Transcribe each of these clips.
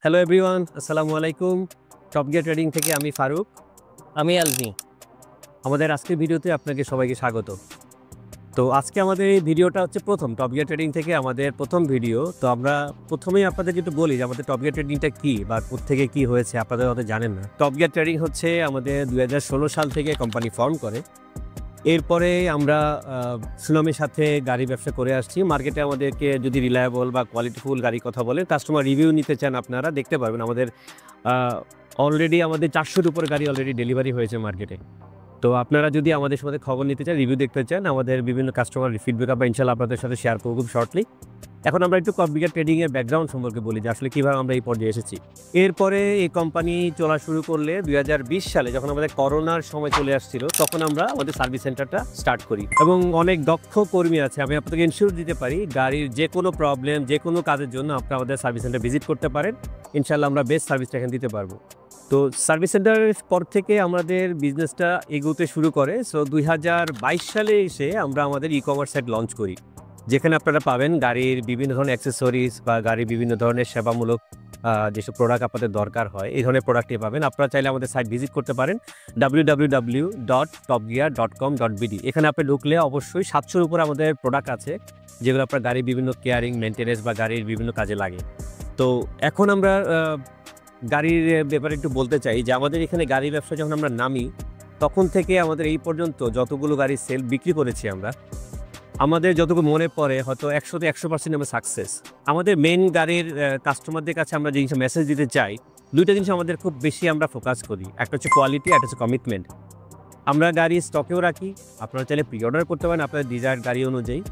Hello everyone, আসসালামু আলাইকুম। Top gear trading থেকে আমি ফারুক। আমি আলভি। আমাদের আজকের ভিডিওতে আপনাকে সবাইকে স্বাগত। তো আজকে আমাদের এই ভিডিওটা হচ্ছে প্রথম টপ গিয়ার ট্রেডিং থেকে আমাদের প্রথম ভিডিও। তো আমরা প্রথমেই আপনাদেরকে একটু বলি যে আমাদের টপ গিয়ার ট্রেডিংটা কী বা কোত্থেকে কী হয়েছে, আপনাদের হয়তো জানেন না। টপ গিয়ার ট্রেডিং হচ্ছে আমাদের 2016 সাল থেকে কোম্পানি ফর্ম করে। এরপরে আমরা সুনামের সাথে গাড়ি ব্যবসা করে আসছি। মার্কেটে আমাদেরকে যদি রিলায়েবল বা কোয়ালিটিফুল গাড়ির কথা বলেন, কাস্টমার রিভিউ নিতে চান, আপনারা দেখতে পারবেন আমাদের অলরেডি আমাদের 400-র উপর গাড়ি অলরেডি ডেলিভারি হয়েছে মার্কেটে। তো আপনারা যদি আমাদের সাথে খবর নিতে চান, রিভিউ দেখতে চান, আমাদের বিভিন্ন কাস্টমার ফিডব্যাক আমরা ইনশাআল্লাহ আপনাদের সাথে শেয়ার করব খুব শর্টলি। এখন আমরা একটু টপ গিয়ার ট্রেডিংয়ের ব্যাকগ্রাউন্ড সম্পর্কে বলি যে আসলে কীভাবে আমরা এই পর্যায়ে এসেছি। এরপরে এই কোম্পানি চলা শুরু করলে 2020 সালে যখন আমাদের করোনার সময় চলে আসছিল, তখন আমরা আমাদের সার্ভিস সেন্টারটা স্টার্ট করি এবং অনেক দক্ষ কর্মী আছে। আমি আপনাকে ইনশিওর দিতে পারি গাড়ির যে কোনো প্রবলেম, যে কোনো কাজের জন্য আপনারা আমাদের সার্ভিস সেন্টার ভিজিট করতে পারেন। ইনশাআল্লাহ আমরা বেস্ট সার্ভিসটা এখানে দিতে পারবো। তো সার্ভিস সেন্টারের পর থেকে আমাদের বিজনেসটা এগোতে শুরু করে। সো 2022 সালে এসে আমরা আমাদের ই-কমার্স সাইট লঞ্চ করি, যেখানে আপনারা পাবেন গাড়ির বিভিন্ন ধরনের অ্যাক্সেসরিজ বা গাড়ির বিভিন্ন ধরনের সেবামূলক যেসব প্রোডাক্ট আপনাদের দরকার হয়, এই ধরনের প্রোডাক্টই পাবেন। আপনারা চাইলে আমাদের সাইট ভিজিট করতে পারেন www.topgear.com.bd। এখানে আপনি ঢুকলে অবশ্যই 700-র উপরে আমাদের প্রোডাক্ট আছে, যেগুলো আপনার গাড়ির বিভিন্ন কেয়ারিং, মেনটেন্যান্স বা গাড়ির বিভিন্ন কাজে লাগে। তো এখন আমরা গাড়ির ব্যাপারে একটু বলতে চাই যে আমাদের এখানে গাড়ি ব্যবসা যখন আমরা নামি, তখন থেকে আমাদের এই পর্যন্ত যতগুলো গাড়ি সেল বিক্রি করেছি আমরা, আমাদের যতটুকু মনে পড়ে হয়তো 100-তে 100% আমরা সাকসেস। আমাদের মেন গাড়ির কাস্টমারদের কাছে আমরা যে জিনিস মেসেজ দিতে চাই, দুইটা জিনিস আমাদের খুব বেশি আমরা ফোকাস করি। একটা হচ্ছে কোয়ালিটি, একটা হচ্ছে কমিটমেন্ট। আমরা গাড়ি স্টকেও রাখি, আপনারা চাইলে প্রি অর্ডার করতে পারেন আপনাদের ডিজায়ার গাড়ি অনুযায়ী।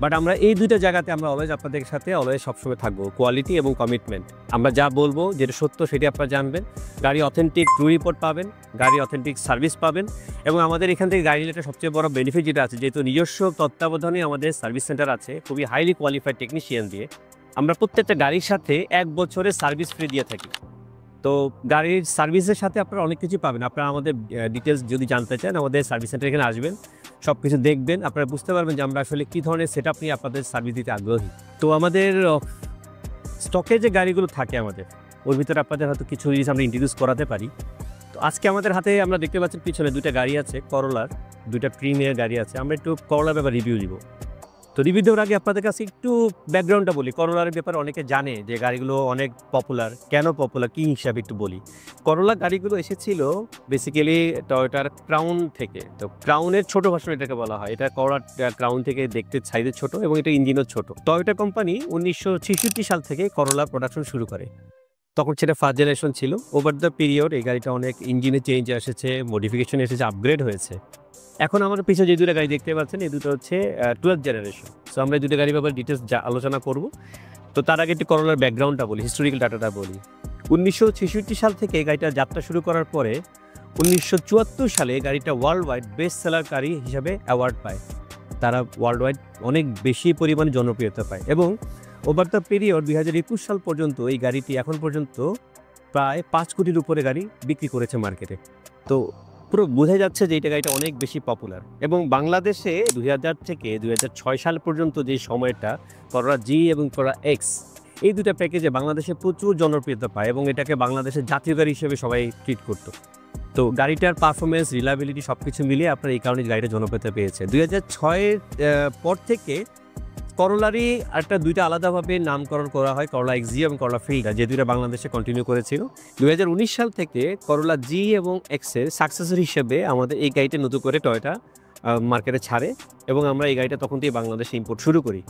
বাট আমরা এই দুইটা জায়গাতে আমরা অলওয়েজ আপনাদের সাথে অলওয়েজ সবসময় থাকবো, কোয়ালিটি এবং কমিটমেন্ট। আমরা যা বলবো যেটা সত্য সেটি আপনারা জানবেন। গাড়ি অথেন্টিক ট্রু রিপোর্ট পাবেন, গাড়ি অথেন্টিক সার্ভিস পাবেন। এবং আমাদের এখান থেকে গাড়ি নিলে সবচেয়ে বড় বেনিফিট যেটা আছে, যেহেতু নিজস্ব তত্ত্বাবধানে আমাদের সার্ভিস সেন্টার আছে খুবই হাইলি কোয়ালিফাইড টেকনিশিয়ান দিয়ে, আমরা প্রত্যেকটা গাড়ির সাথে 1 বছরের সার্ভিস ফ্রি দিয়ে থাকি। তো গাড়ির সার্ভিসের সাথে আপনারা অনেক কিছু পাবেন। আপনারা আমাদের ডিটেলস যদি জানতে চান, আমাদের সার্ভিস সেন্টার এখানে আসবেন, সব কিছু দেখবেন, আপনারা বুঝতে পারবেন যে আমরা আসলে কী ধরনের সেটআপ নিয়ে আপনাদের সার্ভিস দিতে আগ্রহী। তো আমাদের স্টকে যে গাড়িগুলো থাকে আমাদের, ওর ভিতরে আপনাদের হয়তো কিছু জিনিস আমরা ইন্ট্রোডিউস করাতে পারি। তো আজকে আমাদের হাতে আমরা দেখতে পাচ্ছেন পিছনে দুইটা গাড়ি আছে, করলার দুইটা প্রিমিয়ার গাড়ি আছে। আমরা একটু করলার ব্যাপারে রিভিউ দিব। তো রিভিউ দেওয়ার আগে আপনাদের কাছে একটু ব্যাকগ্রাউন্ডটা বলি। করলার ব্যাপারে অনেকে জানে যে গাড়িগুলো অনেক পপুলার। কেন পপুলার, কী হিসাবে একটু বলি। করলা গাড়িগুলো এসেছিল বেসিক্যালি টয়োটার ক্রাউন থেকে। তো ক্রাউনের ছোট ভার্সন এটাকে বলা হয়। এটা করলা ক্রাউন থেকে দেখতে সাইজে ছোট এবং এটা ইঞ্জিনও ছোট। টয়োটা কোম্পানি 1966 সাল থেকে করলা প্রোডাকশন শুরু করে। তখন সেটা ফার্স্ট জেনারেশন ছিল। ওভার দ্য পিরিয়ড এই গাড়িটা অনেক ইঞ্জিনে চেঞ্জ এসেছে, মডিফিকেশন এসেছে, আপগ্রেড হয়েছে। এখন আমাদের পিছনে যে দুটো গাড়ি দেখতে পাচ্ছেন, এই দুটো হচ্ছে 12th জেনারেশন। সো আমরা এই দুটো গাড়ির ব্যাপারে ডিটেলস আলোচনা করব। তো তার আগে একটু করলার ব্যাকগ্রাউন্ডটা বলি, হিস্টোরিক্যাল ডাটাটা বলি। 1966 সাল থেকে এই গাড়িটা যাত্রা শুরু করার পরে 1974 সালে গাড়িটা ওয়ার্ল্ড ওয়াইড বেস্ট সেলার গাড়ি হিসাবে অ্যাওয়ার্ড পায়। তারা ওয়ার্ল্ড ওয়াইড অনেক বেশি পরিমাণে জনপ্রিয়তা পায় এবং ওভার দ্য পিরিয়ড 2021 সাল পর্যন্ত এই গাড়িটি এখন পর্যন্ত প্রায় 5 কোটির উপরে গাড়ি বিক্রি করেছে মার্কেটে। তো পুরো বোঝা যাচ্ছে যে এটা গাড়িটা অনেক বেশি পপুলার। এবং বাংলাদেশে 2000 থেকে 2006 সাল পর্যন্ত যে সময়টা করলা জি এবং করলা এক্স, এই দুটা প্যাকেজে বাংলাদেশে প্রচুর জনপ্রিয়তা পায় এবং এটাকে বাংলাদেশের জাতীয় গাড়ি হিসেবে সবাই ট্রিট করতো। তো গাড়িটার পারফরমেন্স, রিলায়েবিলিটি সব কিছু মিলিয়ে আপনার এই কারণে গাড়িটা জনপ্রিয়তা পেয়েছে। 2006-এর পর থেকে করলারই একটা দুইটা আলাদাভাবে নামকরণ করা হয়, করলা এক্সজি এবং করলা ফিল্ডার, যে দুইটা বাংলাদেশে কন্টিনিউ করেছিল। 2019 সাল থেকে করলা জি এবং এক্সের সাকসেসর হিসেবে আমাদের এই গাড়িটা নতুন করে টয়োটা মার্কেটে ছাড়ে এবং আমরা এই গাড়িটা তখন থেকে বাংলাদেশে ইম্পোর্ট শুরু করি।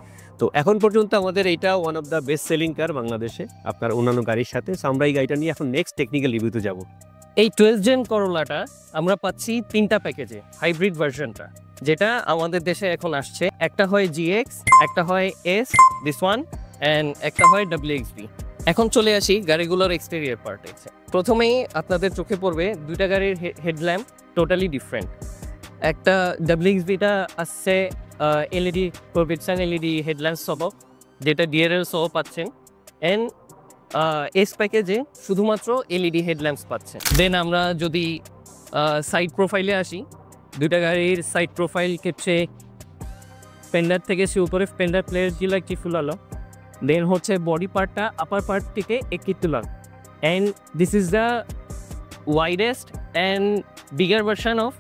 তো এখন পর্যন্ত আমাদের এইটা one of the best selling car বাংলাদেশে আপনার অন্যান্য গাড়ির সাথে। সো আমরা এই গাড়িটা নিয়ে এখন নেক্সট টেকনিক্যাল রিভিউতে যাব। এই 12th জেন করলাটা আমরা পাচ্ছি 3টা প্যাকেজে, হাইব্রিড ভার্সনটা যেটা আমাদের দেশে এখন আসছে। একটা হয় জিএক্স, একটা হয় এস, দিস ওয়ান, অ্যান্ড একটা হয় ডব্লিউএক্সবি। এখন চলে আসি গাড়িগুলোর এক্সটেরিয়র পার্টে। প্রথমেই আপনাদের চোখে পড়বে দুইটা গাড়ির হেডল্যাম্প টোটালি ডিফারেন্ট। একটা ডব্লিউএক্সবিটা আসছে এলইডি প্রোভিটসান এলইডি হেডল্যাম্প সহ, যেটা ডিআরএল সহ পাচ্ছেন। অ্যান্ড এস প্যাকেজে শুধুমাত্র এলইডি হেডল্যাম্পস পাচ্ছেন। দেন আমরা যদি সাইড প্রোফাইলে আসি, দুইটা গাড়ির সাইড প্রোফাইল ক্ষেত্রে ফেন্ডার থেকে সে উপরে ফেন্ডার প্লেয়ারগুলো একটি ফুলালো। দেন হচ্ছে বডি পার্টটা আপার পার্ট থেকে একটি তুলার and this is the widest and bigger version of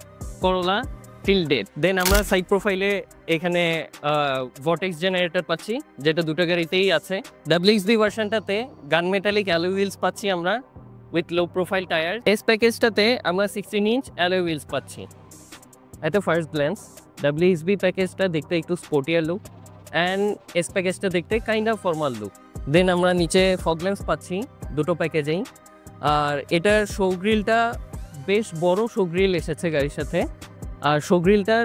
Corolla till date. Then আমরা সাইড প্রোফাইলে এখানে vortex জেনারেটর পাচ্ছি, যেটা দুটো গাড়িতেই আছে। WXB ভার্সনটাতে গান মেটালিক অ্যালয় হুইলস পাচ্ছি আমরা with low profile tyre. S প্যাকেজটাতে আমরা 16 ইঞ্চ অ্যালয় হুইলস পাচ্ছি। এত ফার্স্ট গ্ল্যান্স WXB প্যাকেজটা দেখতে একটু স্পোর্টিয়ার লুক অ্যান্ড এস প্যাকেজটা দেখতে কাইন্ড অফ ফর্মাল লুক। দেন আমরা নিচে ফগ ল্যাম্পস পাচ্ছি দুটো প্যাকেজেই। আর এটার শো গ্রিলটা বেশ বড় শো গ্রিল এসেছে গাড়ির সাথে। আর শো গ্রিলটার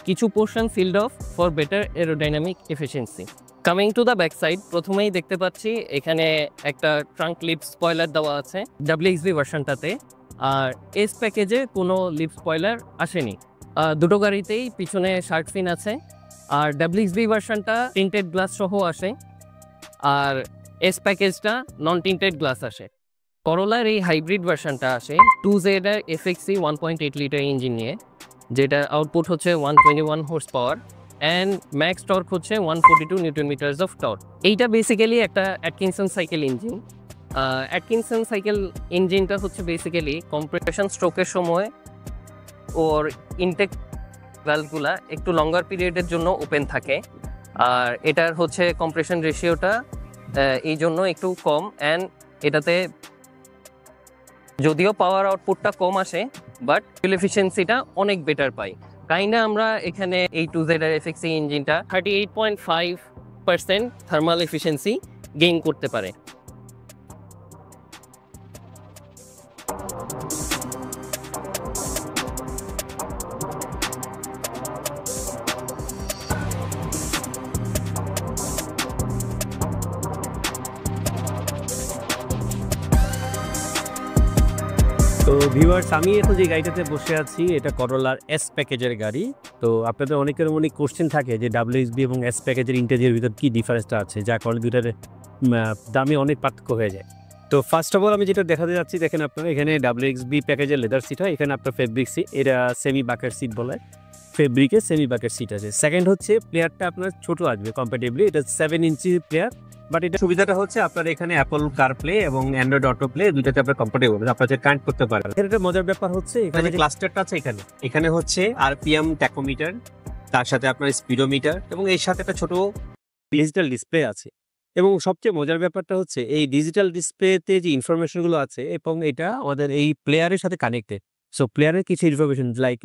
কিছু portion sealed off for better aerodynamic efficiency. Coming to the back side, প্রথমেই দেখতে পাচ্ছি এখানে একটা ট্রাঙ্ক লিপ স্পয়লার দেওয়া আছে WXB ভার্সনটাতে। আর এস প্যাকেজে কোনো লিপ স্পয়লার আসেনি। দুটো গাড়িতেই পিছনে শার্ক ফিন আছে। আর WXB ভার্সনটা টিন্টেড গ্লাস সহ আসে, আর এস প্যাকেজটা নন টিন্টেড গ্লাস আসে। করোলার এই হাইব্রিড ভার্সনটা আসে 2Z এর FXE 1.8 লিটার ইঞ্জিন নিয়ে, যেটা আউটপুট হচ্ছে 121 horse power and max torque হচ্ছে 142 নিউটন মিটার্স অফ টর্ক। এইটা বেসিক্যালি একটা Atkinson cycle engine. Atkinson cycle ইঞ্জিনটা হচ্ছে বেসিক্যালি কম্প্রেশন স্ট্রোকের সময় ওর ইনটেক ভ্যালভগুলা একটু লঙ্গার পিরিয়ডের জন্য ওপেন থাকে। আর এটার হচ্ছে কম্প্রেশন রেশিওটা এই জন্য একটু কম, অ্যান্ড এটাতে যদিও পাওয়ার আউটপুটটা কম আসে বাট ফিউল এফিসিয়েন্সিটা অনেক বেটার পাই। কাইন্ডা আমরা এখানে এই 2Z এর FXE ইঞ্জিনটা 38.5% থার্মাল এফিসিয়েন্সি গেইন করতে পারে। তো ভিউয়ার্স, আমি এখন যে গাড়িটাতে বসে আছি এটা করোলার এস প্যাকেজের গাড়ি। তো আপনাদের অনেকের মনে কোশ্চেন থাকে যে WXB এবং এস প্যাকেজের ইন্টেরিয়র ভিতর কী ডিফারেন্সটা আছে, যা কারণে দুটার দামে অনেক পার্থক্য হয়ে যায়। তো ফার্স্ট অফ অল আমি যেটা দেখাতে যাচ্ছি, দেখেন আপনারা এখানে WXB প্যাকেজের লেদার সিট হয়, এখানে আপনার ফেব্রিক সিট, এটা সেমি বাকের সিট বলে, ফেব্রিকে সেমি বাকের সিট আছে। সেকেন্ড হচ্ছে প্লেয়ারটা আপনার ছোটো আসবে কম্প্যাটেবলি, এটা 7 ইঞ্চি প্লেয়ার। বাট এটা সুবিধাটা হচ্ছে আপনার এখানে অ্যাপল কারপ্লে এবং অ্যান্ড্রয়েড অটো প্লে দুইটাতে আপনার কমফোর্টেবল, আপনার কানেক্ট করতে পারেন। এটা মজার ব্যাপার হচ্ছে এখানে ক্লাস্টারটা আছে, এখানে হচ্ছে RPM ট্যাকোমিটার, তার সাথে আপনার স্পিডোমিটার এবং এর সাথে একটা ছোট ডিজিটাল ডিসপ্লে আছে। এবং সবচেয়ে মজার ব্যাপারটা হচ্ছে এই ডিজিটাল ডিসপ্লেতে যে ইনফরমেশনগুলো আছে এবং এটা আমাদের এই প্লেয়ারের সাথে কানেক্টেড। সো প্লেয়ারের কিছু ইনফরমেশন লাইক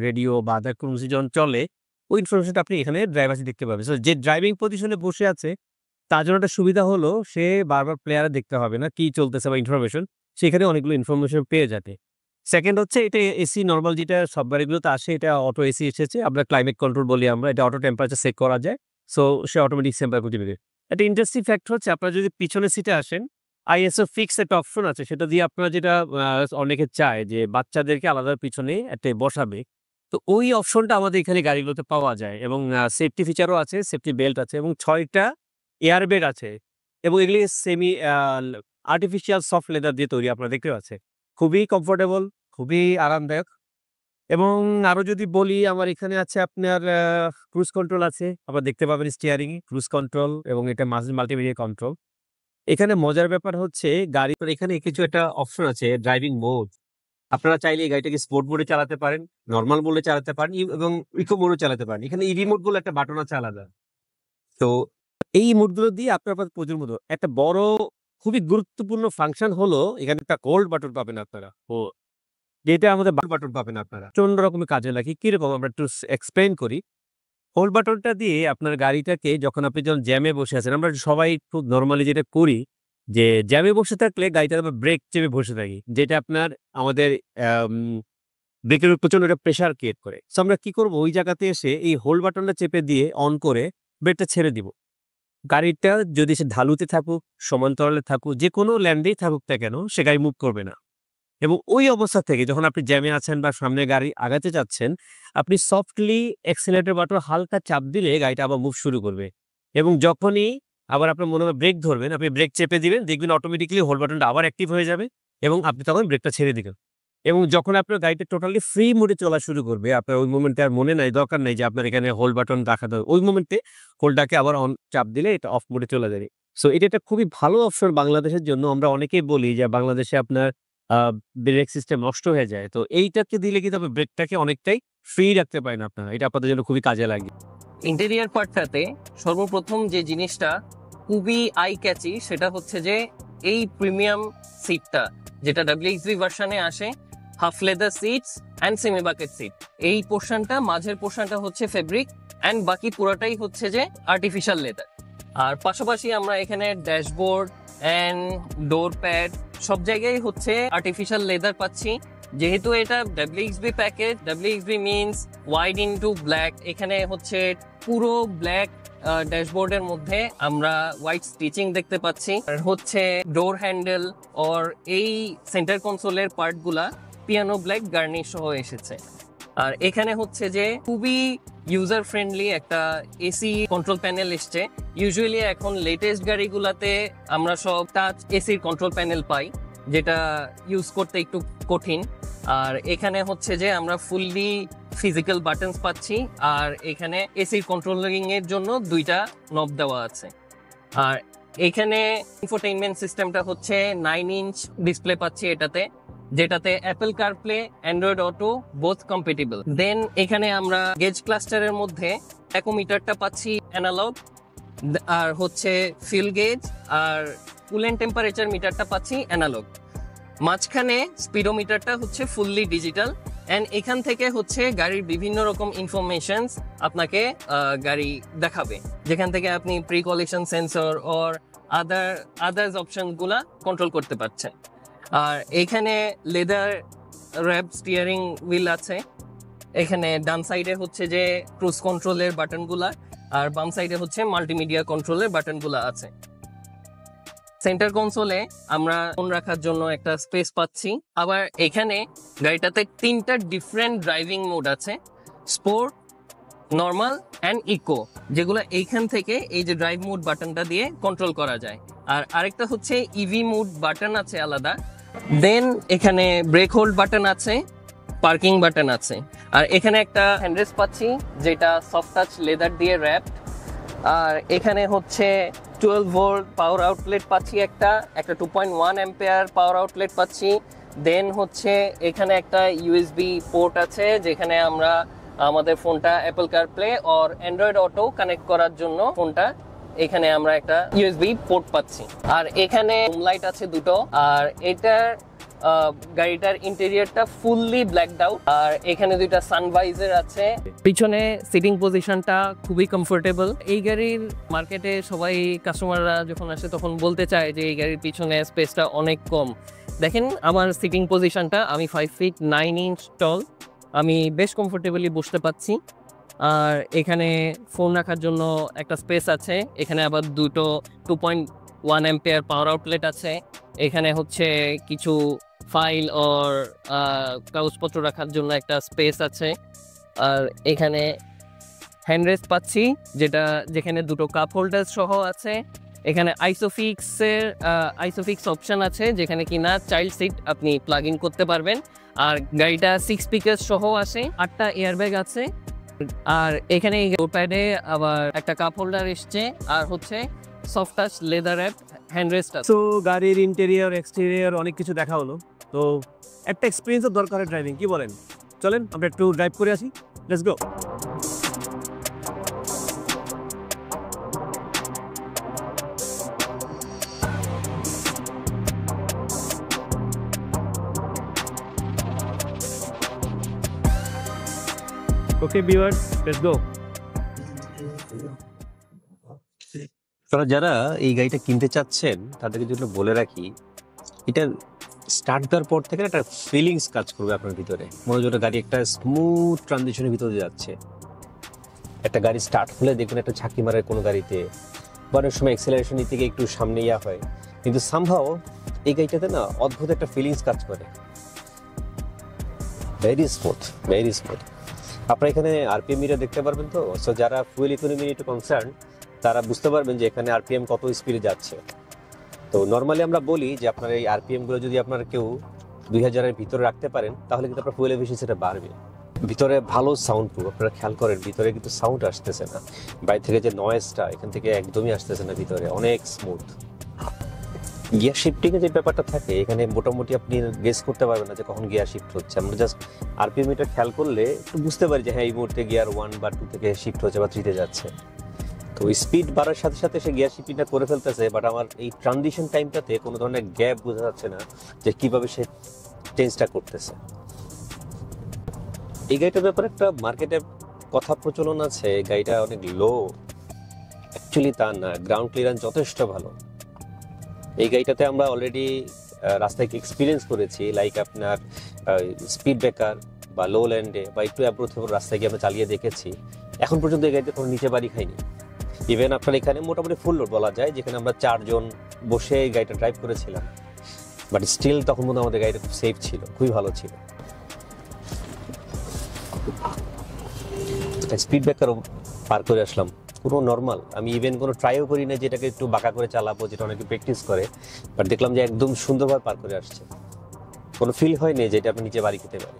রেডিও বা আদার কোনো যখন চলে ওই ইনফরমেশনটা আপনি এখানে ড্রাইভারসে দেখতে পাবেন। সো যে ড্রাইভিং পজিশনে বসে আছে তার জন্য একটা সুবিধা হলো সে বারবার প্লেয়ারে দেখতে হবে না কি চলতেছে বা ইনফরমেশন, সেখানে অনেকগুলো ইনফরমেশন পেয়ে যাবে। সেকেন্ড হচ্ছে এটা এসি নর্মাল যেটা সব গাড়িগুলোতে আসে, এটা অটো এসি এসেছে, আমরা ক্লাইমেট কন্ট্রোল বলি আমরা, এটা অটো টেম্পারেচার সেট করা যায়। সো সে অটোমেটিক টেম্পারেচার করতে দেবে। একটা ইন্টারেস্টিং ফ্যাক্টর হচ্ছে আপনারা যদি পিছনের সিটে আসেন ISO ফিক্স একটা অপশন আছে, সেটা দিয়ে আপনারা যেটা অনেকে চায় যে বাচ্চাদেরকে আলাদা পিছনে একটা বসাবে, তো ওই অপশনটা আমাদের এখানে গাড়িগুলোতে পাওয়া যায়। এবং সেফটি ফিচারও আছে, সেফটি বেল্ট আছে এবং 6টা এয়ারব্যাগ আছে এবং এগুলি সেমি আর্টিফিশিয়াল সফট লেদার দিয়ে তৈরি, আপনারা দেখতে পাচ্ছেন। খুবই কমফোর্টেবল, খুবই আরামদায়ক। এবং আরও যদি বলি আমার এখানে আছে আপনার ক্রুজ কন্ট্রোল আছে, আপনারা দেখতে পাবেন স্টিয়ারিং ক্রুজ কন্ট্রোল এবং এটা মাল্টিমিডিয়া কন্ট্রোল। এখানে মজার ব্যাপার হচ্ছে গাড়ি এখানে কিছু একটা অপশন আছে ড্রাইভিং মোড, আপনারা চাইলে এই গাড়িটাকে স্পোর্ট মোডে চালাতে পারেন, নর্মাল মোডে চালাতে পারেন এবং ইকো মোডে চালাতে পারেন। এখানে ইভি মোড বলে একটা বাটন আছে আলাদা। তো এই মোডগুলো দিয়ে আপনার প্রচুর মতো একটা বড় খুবই গুরুত্বপূর্ণ ফাংশন হলো এখানে একটা হোল্ড বাটন পাবেন আপনারা, যেটা আমাদের বাটন পাবেন আপনারা অন্য রকমের কাজে লাগে। কিরকম আমরা একটু এক্সপ্লেন করি। হোল্ড বাটনটা দিয়ে আপনার গাড়িটাকে যখন আপনি যখন জ্যামে বসে আছেন, আমরা সবাই খুব নর্মালি যেটা করি যে জ্যামে বসে থাকলে গাড়িটা আমরা ব্রেক চেপে বসে থাকি, যেটা আপনার আমাদের ব্রেকের প্রচন্ড একটা প্রেশার ক্রিয়েট করে। সো আমরা কি করবো, ওই জায়গাতে এসে এই হোল্ড বাটনটা চেপে দিয়ে অন করে ব্রেকটা ছেড়ে দিব। গাড়িটা যদি সে ঢালুতে থাকুক, সমান্তরালে থাকুক, যে কোনো ল্যান্ডেই থাকুক না কেন, সে গাড়ি মুভ করবে না। এবং ওই অবস্থা থেকে যখন আপনি জ্যামে আছেন বা সামনে গাড়ি আগাতে যাচ্ছেন, আপনি সফটলি অ্যাক্সিলারেটর বাটন হালকা চাপ দিলে গাড়িটা আবার মুভ শুরু করবে। এবং যখনই আবার আপনার মনে হয় ব্রেক ধরবেন, আপনি ব্রেক চেপে দিবেন, দেখবেন অটোমেটিক্যালি হোল্ড বাটনটা আবার অ্যাক্টিভ হয়ে যাবে এবং আপনি তখন ব্রেকটা ছেড়ে দিবেন। এবং যখন আপনার গাড়িটা টোটালি ফ্রি মোডে চলা শুরু করবে, আপনার ওই মোমেন্টে আর মনে নাই, দরকার নেই যে আপনার এখানে হোল্ড বাটন রাখা দরকার, ওই মোমেন্টে হোল্ডটাকে আবার অন চাপ দিলে এটা অফ মোডে চলে যাবে। সো এটা একটা খুবই ভালো অপশন বাংলাদেশের জন্য। আমরা অনেকেই বলি যে বাংলাদেশে আপনার ব্রেক সিস্টেম নষ্ট হয়ে যায়। তো এইটাকে দিলে কিন্তু আপনি ব্রেকটাকে অনেকটাই ফ্রি রাখতে পারেন আপনারা। এটা আপনাদের জন্য খুবই কাজে লাগে। ইন্টেরিয়ার পার্টটাতে সর্বপ্রথম যে জিনিসটা খুবই আই ক্যাচি সেটা হচ্ছে যে এই প্রিমিয়াম সিটটা, যেটা WXV ভার্সনে আসে, half leather seats and semi bucket seat. এই পোর্শনটা, মাঝের পোর্শনটা হচ্ছে ফেব্রিক অ্যান্ড বাকি পুরোটাই হচ্ছে যে আর্টিফিশিয়াল লেদার। আর পাশাপাশি আমরা এখানে ড্যাশবোর্ড অ্যান্ড ডোর প্যাড সব জায়গায় হচ্ছে আর্টিফিশিয়াল লেদার পাচ্ছি। যেহেতু এটা WXV package, WXV means wide into black, এখানে হচ্ছে পুরো ব্ল্যাক ড্যাশবোর্ডের মধ্যে আমরা হোয়াইট স্টিচিং দেখতে পাচ্ছি। আর হচ্ছে ডোর হ্যান্ডেল আর এই সেন্টার কনসোলের পার্টগুলা পিয়ানো ব্ল্যাক গার্নিশ সহ এসেছে। আর এখানে হচ্ছে যে খুবই ইউজার ফ্রেন্ডলি একটা এসি কন্ট্রোল প্যানেল এসছে। ইউজুয়ালি এখন লেটেস্ট গাড়িগুলাতে আমরা সব টাচ এসির কন্ট্রোল প্যানেল পাই, যেটা ইউজ করতে একটু কঠিন। আর এখানে হচ্ছে যে আমরা ফুললি ফিজিক্যাল বাটনস পাচ্ছি, আর এখানে এসির কন্ট্রোলিং এর জন্য দুইটা নব দেওয়া আছে। আর এখানে ইনফোটেইনমেন্ট সিস্টেমটা হচ্ছে 9 ইঞ্চ ডিসপ্লে পাচ্ছি এটাতে, যেটাতে Apple CarPlay, Android Auto both compatible. Then এখানে আমরা গেজ ক্লাস্টারের মধ্যে ট্যাকোমিটারটা পাচ্ছি অ্যানালগ, আর হচ্ছে ফিল গেজ আর কুলেন্ট টেম্পারেচার মিটারটা পাচ্ছি অ্যানালগ। মাঝখানে স্পিডোমিটারটা হচ্ছে ফুললি ডিজিটাল, এন্ড এখান থেকে হচ্ছে গাড়ির বিভিন্ন রকম ইনফরমেশনস আপনাকে গাড়ি দেখাবে, যেখান থেকে আপনি pre collision sensor or others অপশনগুলা কন্ট্রোল করতে পারছেন। আর এখানে লেদার র্যাপ স্টিয়ারিং হুইল আছে। এখানে ডান সাইডে হচ্ছে যে ক্রুজ কন্ট্রোলের বাটনগুলা, আর বাম সাইডে হচ্ছে মাল্টিমিডিয়া কন্ট্রোলের বাটনগুলা আছে। সেন্টার কনসোলে আমরা ফোন রাখার জন্য একটা স্পেস পাচ্ছি। আবার এখানে গাড়িটাতে 3টা ডিফারেন্ট ড্রাইভিং মোড আছে, স্পোর্ট, নর্মাল অ্যান্ড ইকো, যেগুলো এইখান থেকে এই যে ড্রাইভ মোড বাটনটা দিয়ে কন্ট্রোল করা যায়। আর আরেকটা হচ্ছে ইভি মোড বাটন আছে আলাদা। দেন এখানে ব্রেক হোল্ড বাটন আছে, পার্কিং বাটন আছে। আর এখানে একটা হ্যান্ডরেস্ট পাচ্ছি যেটা সফট টাচ লেদার দিয়ে র্যাপড। আর এখানে হচ্ছে 12 ভোল্ট পাওয়ার আউটলেট পাচ্ছি, একটা 2.1 অ্যাম্পিয়ার পাওয়ার আউটলেট পাচ্ছি। দেন হচ্ছে এখানে একটা ইউএসবি পোর্ট আছে, যেখানে আমরা আমাদের ফোনটা অ্যাপল কারপ্লে আর অ্যান্ড্রয়েড অটো কানেক্ট করার জন্য ফোনটা এখানে আমরা একটা ইউএসবি পোর্ট পাচ্ছি। আর এখানে লাইট আছে দুটো। আর এটার গাড়িটার ইন্টেরিয়রটা ফুললি ব্ল্যাকড আউট। আর এখানে দুইটা সানভাইজার আছে। পিছনে সিটিং পজিশনটা খুবই কমফোর্টেবল। এই গাড়ির মার্কেটে সবাই কাস্টমাররা যখন আসে তখন বলতে চায় যে এই গাড়ির পিছনে স্পেসটা অনেক কম। দেখেন আমার সিটিং পজিশনটা, আমি 5 ফিট 9 ইঞ্চ টল, আমি বেশ কমফোর্টেবলি বসতে পাচ্ছি। আর এখানে ফোন রাখার জন্য একটা স্পেস আছে। এখানে আবার দুটো 2.1 অ্যাম্পিয়ার পাওয়ার আউটলেট আছে। এখানে হচ্ছে কিছু ফাইল ওর কাগজপত্র রাখার জন্য একটা স্পেস আছে। আর এখানে হ্যান্ডরেস্ট পাচ্ছি, যেখানে দুটো কাপ হোল্ডার সহ আছে। এখানে আইসোফিক্স অপশন আছে, যেখানে কিনা চাইল্ড সিট আপনি প্লাগ ইন করতে পারবেন। আর গাড়িটা 6 স্পিকার সহ আছে, 8টা এয়ারব্যাগ আছে। আর এখানে প্যাডে আবার একটা কাপ হোল্ডার এসছে, আর হচ্ছে soft touch leather app handrest আছে। তো গাড়ির ইন্টেরিয়র এক্সটেরিয়র অনেক কিছু দেখা হলো। তো একটা এক্সপিরিয়েন্সের দরকার ড্রাইভিং, কি বলেন? চলেন আমরা একটু ড্রাইভ করে আসি, let's go. Okay viewers, let's go. আপনারা যারা এই গাড়িটা কিনতে চাচ্ছেন তাদেরকে জন্য বলে রাখি, এটা স্টার্ট দেওয়ার পর থেকে একটা ফিলিংস কাজ করবে আপনার ভিতরে। মনে হচ্ছে গাড়ি একটা স্মুথ ট্রানজিশনের ভিতরে যাচ্ছে। একটা গাড়ি স্টার্ট হলে দেখুন একটা ঝাঁকি মারে কোনো গাড়িতে, বা অনেক সময় এক্সেলারেশন নিতে গিয়ে একটু সামনে ইয়া হয়, কিন্তু সামহাও এই গাড়িটাতে না অদ্ভুত একটা ফিলিংস কাজ করে। Very smooth, very smooth. আপনারা এখানে আরপিএম মিটার দেখতে পারবেন। তো সো যারা ফুয়েল ইকোনমি নিয়ে একটু কনসার্ন তারা বুঝতে পারবেন যে এখানে আরপিএম কত স্পিডে যাচ্ছে। তো নর্মালি আমরা বলি যে আপনার এই আরপিএম গুলো যদি আপনার কেউ 2000-এর ভিতরে রাখতে পারেন তাহলে কিন্তু আপনার ফুয়েল এফিসিয়েন্সিটা বাড়বে। ভিতরে ভালো সাউন্ড প্রুফ, আপনারা খেয়াল করেন ভিতরে কিন্তু সাউন্ড আসতেছে না, বাইরে থেকে যে নয়েজটা এখান থেকে একদমই আসতেছে না, ভিতরে অনেক স্মুথ। গিয়ার শিফটিং এর যে ব্যাপারটা থাকে এখানে মোটামুটি আপনি গেস করতে পারবেন না যে কখন গিয়ার শিফট হচ্ছে। আমরা জাস্ট আরপিএম মিটার খেয়াল করলে একটু বুঝতে পারি যে হ্যাঁ এই মুহূর্তে গিয়ার 1 বা 2 থেকে শিফট হচ্ছে বা 3 তে যাচ্ছে। তো স্পিড বাড়ার সাথে সাথে সে গিয়ার শিফটিংটা করে ফেলতেছে, বাট আমার এই ট্রানজিশন টাইমটাতে কোনো ধরনের গ্যাপ বোঝা যাচ্ছে না যে কিভাবে সে চেঞ্জটা করতেছে। এই গাড়িটার ব্যাপারে একটা মার্কেটে কথা প্রচলন আছে গাড়িটা অনেক লো, অ্যাকচুয়ালি তা না, গ্রাউন্ড ক্লিয়ারেন্স যথেষ্ট ভালো। এই গাড়িটাতে আমরা অলরেডি রাস্তায় এক্সপিরিয়েন্স করেছি, লাইক আপনার স্পিড ব্রেকার বা লো ল্যান্ডে বা একটু অ্যাপ্রোচেবল রাস্তায় গিয়ে আমরা চালিয়ে দেখেছি। এখন পর্যন্ত এই গাড়িতে কোনো নিচে বাড়ি খাইনি। ইভেন আপনার এখানে মোটামুটি ফুল লোড বলা যায়, যেখানে আমরা 4 জন বসে এই গাড়িটা ড্রাইভ করেছিলাম, বাট স্টিল তখন মধ্যে আমাদের গাড়িটা খুব সেফ ছিল, খুবই ভালো ছিল। স্পিড ব্রেকারও পার করে আসলাম পুরো নর্মাল। আমি ইভেন কোনো ট্রাইও করি না যেটাকে একটু বাঁকা করে চালাবো, যেটা অনেকে প্র্যাকটিস করে, বাট দেখলাম যে একদম সুন্দরভাবে পার করে আসছে, কোনো ফিল হয়নি যে এটা আপনি নিচে বাড়ি খেতে পারে।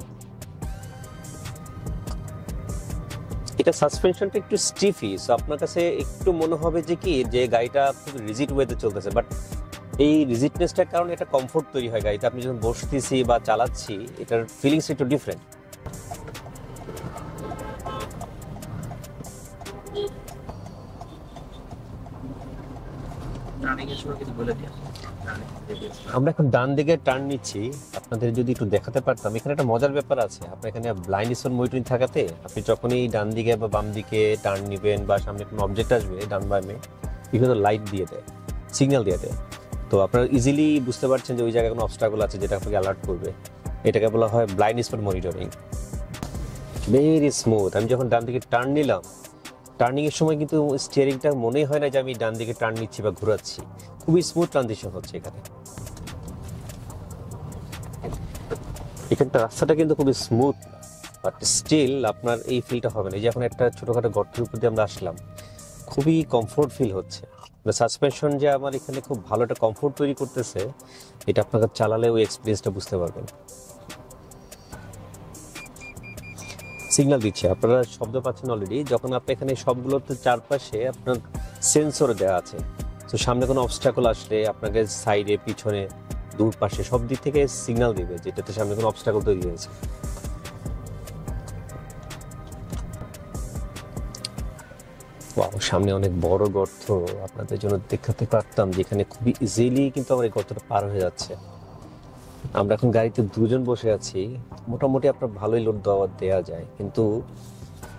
এটা সাসপেনশনটা একটু স্টিফি, সো আপনার কাছে একটু মনে হবে যে কি যে গাড়িটা খুব রিজিড ওয়েতে চলতেছে, বাট এই রিজিডনেসটার কারণে একটা কমফোর্ট তৈরি হয় গাড়িতে। আপনি যখন বসতেছি বা চালাচ্ছি এটার ফিলিংস একটু ডিফারেন্ট। আমরা এখন ডান দিকে টার্ন নিচ্ছি, আপনাদের যদি একটু দেখাতে পারতাম। এখানে একটা মজার ব্যাপার আছে, আপনার এখানে ব্লাইন্ড স্পট মনিটরিং থাকাতে আপনি যখনই ডান দিকে বা বাম দিকে টার্ন নিবেন বা সামনে কোনো অবজেক্ট আসবে ডান বামে, এখানে লাইট দিয়ে দেয়, সিগন্যাল দিয়ে দেয়। তো আপনারা ইজিলি বুঝতে পারছেন যে ওই জায়গায় কোনো অবস্টাকল আছে যেটা আপনাকে অ্যালার্ট করবে। এটাকে বলা হয় blind spot monitoring. Very smooth. আমি যখন ডান দিকে টার্ন নিলাম, টার্নিং এর সময় কিন্তু স্টিয়ারিংটা মনেই হয় না যে আমি ডান দিকে টার্ন নিচ্ছি বা ঘোরাচ্ছি, খুবই স্মুথ ট্রানজিশন হচ্ছে এখানে। এখানটা রাস্তাটা কিন্তু খুবই স্মুথ, বাট স্টিল আপনার এই ফিলটা হবে না। এই যে এখন একটা ছোটখাটো গর্তের উপর দিয়ে আমরা আসলাম, খুবই কমফোর্ট ফিল হচ্ছে। সাসপেনশন যে আমার এখানে খুব ভালো একটা কমফোর্ট তৈরি করতেছে, এটা আপনাকে চালালে ওই এক্সপিরিয়েন্সটা বুঝতে পারবেন। সিগন্যাল দিচ্ছে, আপনারা শব্দ পাচ্ছেন অলরেডি। যখন আপনি এখানে সবগুলোতে চারপাশে আপনার সেন্সর দেওয়া আছে, তো সামনে কোনো অবস্টাকল আসলে আপনাকে সাইডে পিছনে দূর পাশে সব দিক থেকে সিগন্যাল দিবে যেটাতে সামনে কোনো অবস্টাকল তৈরি হয়েছে। সামনে অনেক বড় গর্ত, আপনাদের জন্য দেখাতে পারতাম যেখানে খুবই ইজিলি কিন্তু আমার এই গর্তটা পার হয়ে যাচ্ছে। আমরা এখন গাড়িতে 2 জন বসে আছি, মোটামুটি আপনার ভালোই লোড দেওয়া যায়, কিন্তু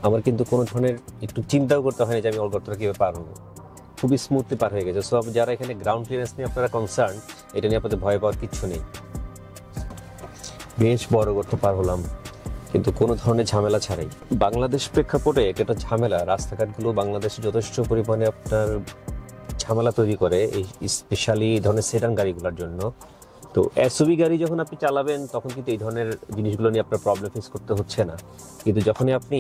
আমার কিন্তু কোনো ধরনের একটু চিন্তাও করতে হয় না যে আমি গর্তটা কীভাবে পার হবো, খুবই স্মুথলি পার হয়ে গেছে। সো যারা এখানে গ্রাউন্ড ক্লিয়ারেন্স নিয়ে আপনারা কনসার্ন, এটা নিয়ে আপনাদের ভয় পাওয়ার কিচ্ছু নেই। বেশ বড় গর্ত পার হলাম কিন্তু কোনো ধরনের ঝামেলা ছাড়াই। বাংলাদেশ প্রেক্ষাপটে একটা ঝামেলা, রাস্তাঘাটগুলো বাংলাদেশে যথেষ্ট পরিমাণে আপনার ঝামেলা তৈরি করে, এই স্পেশালি এই ধরনের সেডান গাড়িগুলোর জন্য। তো এসইউভি গাড়ি যখন আপনি চালাবেন তখন কিন্তু এই ধরনের জিনিসগুলো নিয়ে আপনার প্রবলেম ফেস করতে হচ্ছে না, কিন্তু যখনই আপনি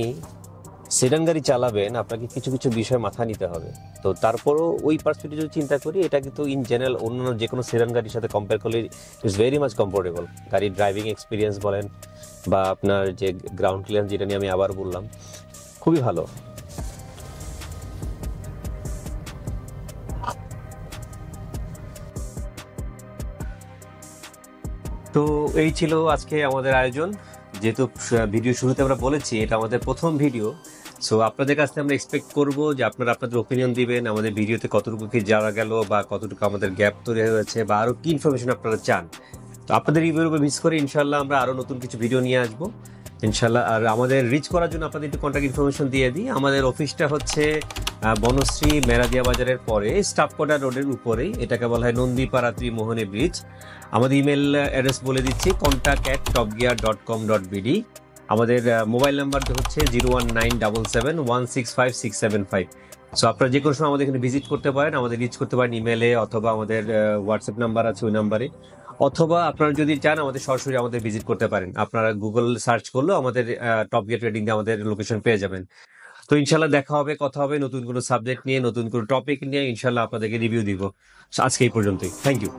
সেডান গাড়ি চালাবেন আপনাকে কিছু কিছু বিষয় মাথায় নিতে হবে। তো তারপরও ওই পার্সপেক্টিভ যদি চিন্তা করি, এটা কিন্তু ইন জেনারেল অন্যান্য যে কোনো সেডান গাড়ির সাথে কম্পেয়ার করলে ইটস ভেরি মাচ কমফোর্টেবল। গাড়ির ড্রাইভিং এক্সপিরিয়েন্স বলেন বা আপনার যে গ্রাউন্ড ক্লিয়ারেন্স, যেটা নিয়ে আমি আবার বললাম, খুবই ভালো। তো এই ছিল আজকে আমাদের আয়োজন। যেহেতু ভিডিও শুরুতে আমরা বলেছি এটা আমাদের প্রথম ভিডিও, সো আপনাদের কাছ থেকে আমরা এক্সপেক্ট করবো যে আপনারা আপনাদের ওপিনিয়ন দিবেন আমাদের ভিডিওতে কতটুকু কি যাওয়া গেল বা কতটুকু আমাদের গ্যাপ তৈরি হয়েছে বা আরো কি ইনফরমেশন আপনারা চান। তো আপনাদের রিভিউর উপর ভিস করে ইনশাল্লাহ আমরা আরো নতুন কিছু ভিডিও নিয়ে আসবো ইনশাল্লাহ। আর আমাদের রিচ করার জন্য আপনাদের একটু কন্ট্যাক্ট ইনফরমেশন দিয়ে দিই। আমাদের অফিসটা হচ্ছে বনশ্রী মেরাদিয়া বাজারের পরে স্টাফকোটা রোডের উপরেই, এটাকে বলা হয় নন্দীপাড়া ত্রিমোহনী ব্রিজ। আমাদের ইমেল অ্যাড্রেস বলে দিচ্ছি, contact@topgear.com.bd। আমাদের মোবাইল নাম্বার হচ্ছে 01977165675। সো আপনারা যে কোনো সময় আমাদের এখানে ভিজিট করতে পারেন, আমাদের রিচ করতে পারেন ইমেলে, অথবা আমাদের হোয়াটসঅ্যাপ নাম্বার আছে ওই নাম্বারে, অথবা আপনারা যদি চান আমাদের সরাসরি আমাদের ভিজিট করতে পারেন। আপনারা গুগল সার্চ করলেও আমাদের টপ গিয়ার ট্রেডিং দিয়ে আমাদের লোকেশন পেয়ে যাবেন। তো ইনশাল্লাহ দেখা হবে, কথা হবে নতুন কোনো সাবজেক্ট নিয়ে, নতুন কোনো টপিক নিয়ে ইনশাল্লাহ আপনাদেরকে রিভিউ দিব। আজকে এই পর্যন্তই, থ্যাংক ইউ।